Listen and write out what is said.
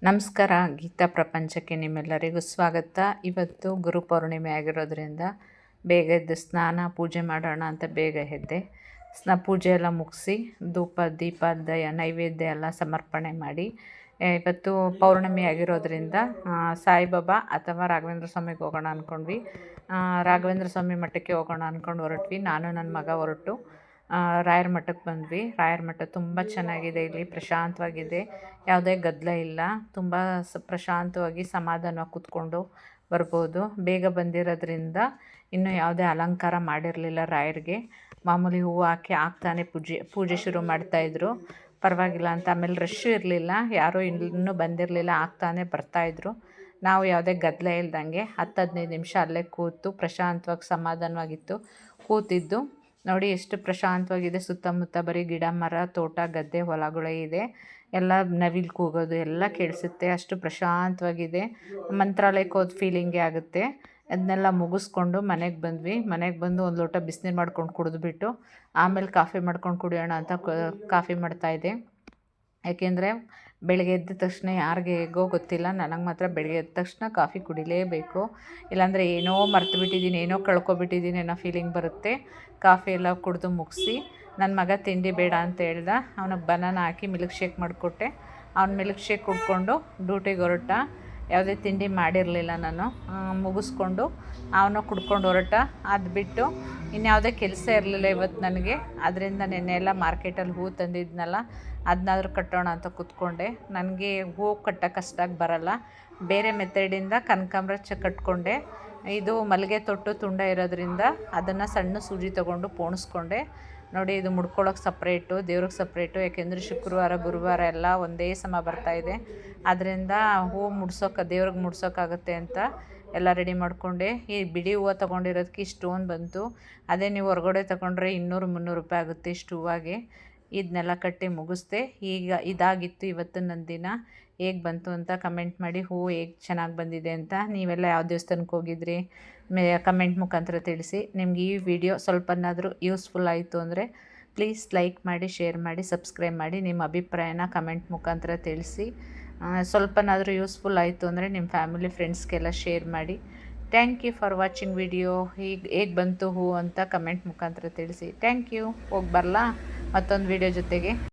ನಮಸ್ಕಾರ, ಗೀತಾ ಪ್ರಪಂಚಕ್ಕೆ ನಿಮ್ಮೆಲ್ಲರಿಗೂ ಸ್ವಾಗತ. ಇವತ್ತು ಗುರು ಪೌರ್ಣಿಮೆ ಆಗಿರೋದ್ರಿಂದ ಬೇಗ ಎದ್ದು ಸ್ನಾನ ಪೂಜೆ ಮಾಡೋಣ ಅಂತ ಬೇಗ ಎದ್ದೆ. ಪೂಜೆ ಎಲ್ಲ ಮುಗಿಸಿ ಧೂಪ ದೀಪ ನೈವೇದ್ಯ ಎಲ್ಲ ಸಮರ್ಪಣೆ ಮಾಡಿ, ಇವತ್ತು ಪೌರ್ಣಿಮೆ ಆಗಿರೋದ್ರಿಂದ ಸಾಯಿಬಾಬಾ ಅಥವಾ ರಾಘವೇಂದ್ರ ಸ್ವಾಮಿಗೆ ಹೋಗೋಣ ಅಂದ್ಕೊಂಡ್ವಿ. ರಾಘವೇಂದ್ರ ಸ್ವಾಮಿ ಮಠಕ್ಕೆ ಹೋಗೋಣ ಅಂದ್ಕೊಂಡು ಹೊರಟ್ವಿ. ನಾನು ನನ್ನ ಮಗ ಹೊರಟು ರಾಯರ ಮಠಕ್ಕೆ ಬಂದ್ವಿ. ರಾಯರ ಮಠ ತುಂಬ ಚೆನ್ನಾಗಿದೆ. ಇಲ್ಲಿ ಪ್ರಶಾಂತವಾಗಿದೆ, ಯಾವುದೇ ಗದ್ದಲ ಇಲ್ಲ. ತುಂಬ ಪ್ರಶಾಂತವಾಗಿ ಸಮಾಧಾನವಾಗಿ ಕೂತ್ಕೊಂಡು ಬರ್ಬೋದು. ಬೇಗ ಬಂದಿರೋದ್ರಿಂದ ಇನ್ನೂ ಯಾವುದೇ ಅಲಂಕಾರ ಮಾಡಿರಲಿಲ್ಲ ರಾಯರಿಗೆ. ಮಾಮೂಲಿ ಹೂವು ಹಾಕಿ ಆಗ್ತಾನೆ ಪೂಜೆ ಶುರು ಮಾಡ್ತಾಯಿದ್ರು. ಪರವಾಗಿಲ್ಲ ಅಂತ. ಆಮೇಲೆ ರಶ್ಶು ಇರಲಿಲ್ಲ, ಯಾರೂ ಇನ್ನೂ ಬಂದಿರಲಿಲ್ಲ, ಆಗ್ತಾನೆ ಬರ್ತಾಯಿದ್ರು. ನಾವು ಯಾವುದೇ ಗದ್ದಲ ಇಲ್ದಂಗೆ 10-15 ನಿಮಿಷ ಅಲ್ಲೇ ಕೂತು ಪ್ರಶಾಂತವಾಗಿ ಸಮಾಧಾನವಾಗಿತ್ತು ಕೂತಿದ್ದು. ನೋಡಿ ಎಷ್ಟು ಪ್ರಶಾಂತವಾಗಿದೆ. ಸುತ್ತಮುತ್ತ ಬರೀ ಗಿಡ ಮರ ತೋಟ ಗದ್ದೆ ಹೊಲಗಳೇ ಇದೆ. ಎಲ್ಲ ನವಿಲು ಕೂಗೋದು ಎಲ್ಲ ಕೇಳಿಸುತ್ತೆ. ಅಷ್ಟು ಪ್ರಶಾಂತವಾಗಿದೆ. ಮಂತ್ರಾಲಯಕ್ಕೆ ಹೋದ ಫೀಲಿಂಗೇ ಆಗುತ್ತೆ. ಅದನ್ನೆಲ್ಲ ಮುಗಿಸ್ಕೊಂಡು ಮನೆಗೆ ಬಂದ್ವಿ. ಮನೆಗೆ ಬಂದು ಒಂದು ಲೋಟ ಬಿಸಿನೀರು ಮಾಡ್ಕೊಂಡು ಕುಡಿದ್ಬಿಟ್ಟು ಆಮೇಲೆ ಕಾಫಿ ಮಾಡ್ಕೊಂಡು ಕುಡಿಯೋಣ ಅಂತ ಕಾಫಿ ಮಾಡ್ತಾಯಿದ್ದೆ. ಯಾಕೆಂದರೆ ಬೆಳಗ್ಗೆ ಎದ್ದ ತಕ್ಷಣ ಯಾರಿಗೆ ಹೇಗೋ ಗೊತ್ತಿಲ್ಲ, ನನಗೆ ಮಾತ್ರ ಬೆಳಗ್ಗೆ ಎದ್ದ ತಕ್ಷಣ ಕಾಫಿ ಕುಡಿಲೇಬೇಕು. ಇಲ್ಲಾಂದರೆ ಏನೋ ಮರ್ತು ಬಿಟ್ಟಿದ್ದೀನಿ, ಏನೋ ಕಳ್ಕೊಬಿಟ್ಟಿದ್ದೀನಿ ಅನ್ನೋ ಫೀಲಿಂಗ್ ಬರುತ್ತೆ. ಕಾಫಿ ಎಲ್ಲ ಕುಡಿದು ಮುಗಿಸಿ ನನ್ನ ಮಗ ತಿಂಡಿ ಬೇಡ ಅಂತ ಹೇಳ್ದ. ಅವನಿಗೆ ಬನಾನ ಹಾಕಿ ಮಿಲ್ಕ್ ಶೇಕ್ ಮಾಡಿಕೊಟ್ಟೆ. ಅವ್ನು ಮಿಲ್ಕ್ ಶೇಕ್ ಕುಡ್ಕೊಂಡು ಡ್ಯೂಟಿಗೆ ಹೊರಟ. ಯಾವುದೇ ತಿಂಡಿ ಮಾಡಿರಲಿಲ್ಲ ನಾನು. ಮುಗಿಸ್ಕೊಂಡು ಅವನು ಕುಡ್ಕೊಂಡು ಹೊರಟ. ಅದು ಬಿಟ್ಟು ಇನ್ಯಾವುದೇ ಕೆಲಸ ಇರಲಿಲ್ಲ ಇವತ್ತು ನನಗೆ. ಅದರಿಂದ ನೆನ್ನೆ ಎಲ್ಲ ಮಾರ್ಕೆಟಲ್ಲಿ ಹೂವು ತಂದಿದ್ನಲ್ಲ, ಅದನ್ನಾದ್ರೂ ಕಟ್ಟೋಣ ಅಂತ ಕೂತ್ಕೊಂಡೆ. ನನಗೆ ಹೂವು ಕಟ್ಟೋಕೆ ಅಷ್ಟಾಗಿ ಬರಲ್ಲ. ಬೇರೆ ಮೆಥಡಿಂದ ಕನಕಾಂಬರ ಕಟ್ಕೊಂಡೆ. ಇದು ಮಲ್ಲಿಗೆ ತೊಟ್ಟು ತುಂಡ ಇರೋದ್ರಿಂದ ಅದನ್ನು ಸಣ್ಣ ಸೂಜಿ ತೊಗೊಂಡು ಪೋಣಿಸ್ಕೊಂಡೆ. ನೋಡಿ, ಇದು ಮುಡ್ಕೊಳ್ಳೋಕೆ ಸಪ್ರೇಟು, ದೇವ್ರಿಗೆ ಸಪ್ರೇಟು. ಯಾಕೆಂದರೆ ಶುಕ್ರವಾರ ಗುರುವಾರ ಎಲ್ಲ ಒಂದೇ ಸಮ ಬರ್ತಾಯಿದೆ. ಅದರಿಂದ ಹೂವು ದೇವ್ರಿಗೆ ಮುಡ್ಸೋಕ್ಕಾಗುತ್ತೆ ಅಂತ ಎಲ್ಲ ರೆಡಿ ಮಾಡಿಕೊಂಡೆ. ಈ ಬಿಡಿ ಹೂವು ತೊಗೊಂಡಿರೋದಕ್ಕೆ ಇಷ್ಟು ಸ್ಟೋನ್ ಬಂತು. ಅದೇ ನೀವು ಹೊರಗಡೆ ತೊಗೊಂಡ್ರೆ 200-300 ರೂಪಾಯಿ ಆಗುತ್ತೆ ಇಷ್ಟು ಹೂವಾಗೆ. ಇದನ್ನೆಲ್ಲ ಕಟ್ಟಿ ಮುಗಿಸ್ದೆ. ಈಗ ಇದಾಗಿತ್ತು ಇವತ್ತು ನನ್ನ ದಿನ. ಹೇಗೆ ಬಂತು ಅಂತ ಕಮೆಂಟ್ ಮಾಡಿ. ಹೂವು ಹೇಗೆ ಚೆನ್ನಾಗಿ ಬಂದಿದೆ ಅಂತ. ನೀವೆಲ್ಲ ಯಾವ ದೇವಸ್ಥಾನಕ್ಕೆ ಹೋಗಿದ್ರಿ ಕಮೆಂಟ್ ಮುಖಾಂತರ ತಿಳಿಸಿ. ನಿಮ್ಗೆ ಈ ವಿಡಿಯೋ ಸ್ವಲ್ಪನಾದರೂ ಯೂಸ್ಫುಲ್ ಆಯಿತು ಅಂದರೆ ಪ್ಲೀಸ್ ಲೈಕ್ ಮಾಡಿ, ಶೇರ್ ಮಾಡಿ, ಸಬ್ಸ್ಕ್ರೈಬ್ ಮಾಡಿ. ನಿಮ್ಮ ಅಭಿಪ್ರಾಯನ ಕಮೆಂಟ್ ಮುಖಾಂತರ ತಿಳಿಸಿ. ಸ್ವಲ್ಪನಾದರೂ ಯೂಸ್ಫುಲ್ ಆಯಿತು ಅಂದರೆ ನಿಮ್ಮ ಫ್ಯಾಮಿಲಿ ಫ್ರೆಂಡ್ಸ್ಗೆಲ್ಲ ಶೇರ್ ಮಾಡಿ. Thank you for watching video. ಹೇಗೆ ಬಂತು ಹೂವು ಅಂತ ಕಮೆಂಟ್ ಮುಖಾಂತರ ತಿಳಿಸಿ. Thank you. ಹೋಗಿ ಬರಲಾ ಮತ್ತೊಂದು ವಿಡಿಯೋ ಜೊತೆಗೆ.